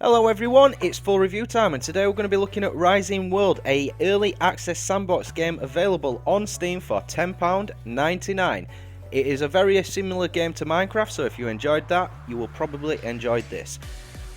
Hello everyone, it's full review time, and today we're going to be looking at Rising World, a early access sandbox game available on Steam for £10.99. It is a very similar game to Minecraft, so if you enjoyed that, you will probably enjoy this.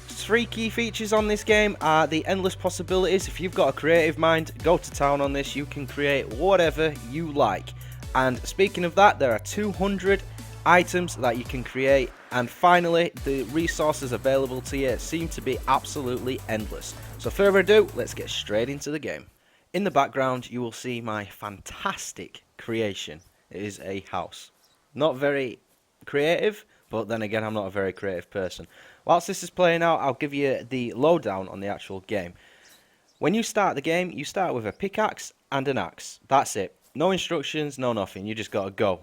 Three key features on this game are the endless possibilities. If you've got a creative mind, go to town on this. You can create whatever you like. And speaking of that, there are 200 items that you can create, and finally the resources available to you seem to be absolutely endless. So further ado, let's get straight into the game. In the background you will see my fantastic creation. It is a house. Not very creative, but then again I'm not a very creative person. Whilst this is playing out, I'll give you the lowdown on the actual game. When you start the game, you start with a pickaxe and an axe. That's it. No instructions, no nothing, you just gotta go.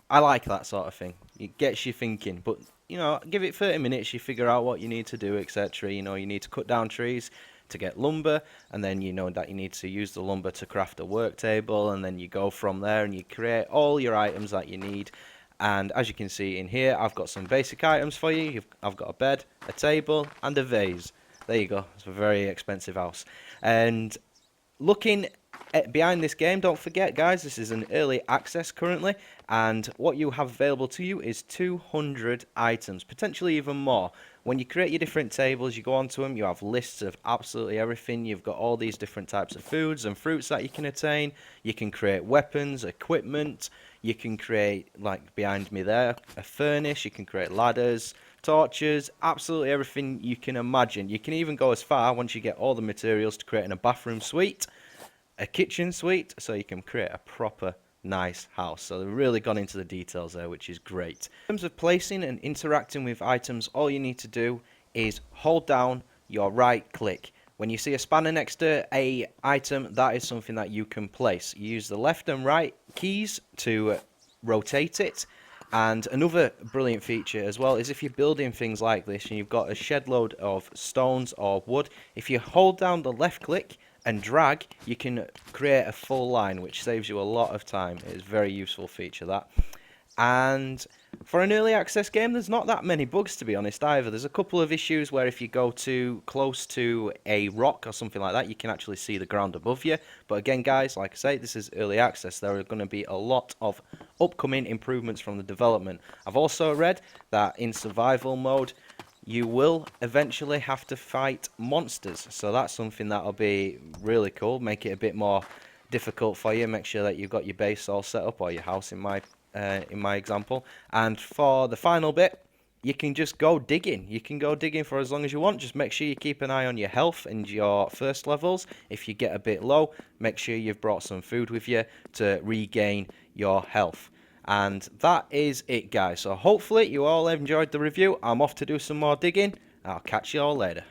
I like that sort of thing. It gets you thinking, but you know, give it 30 minutes, you figure out what you need to do, etc. You know, you need to cut down trees to get lumber, and then you know that you need to use the lumber to craft a work table, and then you go from there and you create all your items that you need. And as you can see in here, I've got some basic items for you. I've got a bed, a table, and a vase. There you go. It's a very expensive house. And looking behind this game, don't forget guys, this is an early access currently, and what you have available to you is 200 items, potentially even more. When you create your different tables, you go onto them, you have lists of absolutely everything. You've got all these different types of foods and fruits that you can attain. You can create weapons, equipment, you can create, like behind me there, a furnace, you can create ladders, torches, absolutely everything you can imagine. You can even go as far, once you get all the materials, to creating a bathroom suite, a kitchen suite, so you can create a proper nice house. So they've really gone into the details there, which is great. In terms of placing and interacting with items, all you need to do is hold down your right click. When you see a spanner next to a item, that is something that you can place. You use the left and right keys to rotate it. And another brilliant feature as well is if you're building things like this and you've got a shed load of stones or wood, if you hold down the left click and drag, you can create a full line, which saves you a lot of time. It is a very useful feature, that. And for an early access game, there's not that many bugs, to be honest, either. There's a couple of issues where if you go too close to a rock or something like that, you can actually see the ground above you. But again, guys, like I say, this is early access. There are going to be a lot of upcoming improvements from the development. I've also read that in survival mode, you will eventually have to fight monsters, so that's something that'll be really cool. Make it a bit more difficult for you. Make sure that you've got your base all set up, or your house in my example. And for the final bit, you can just go digging. You can go digging for as long as you want. Just make sure you keep an eye on your health and your first levels. If you get a bit low, make sure you've brought some food with you to regain your health. And that is it, guys. So hopefully you all enjoyed the review. I'm off to do some more digging. I'll catch you all later.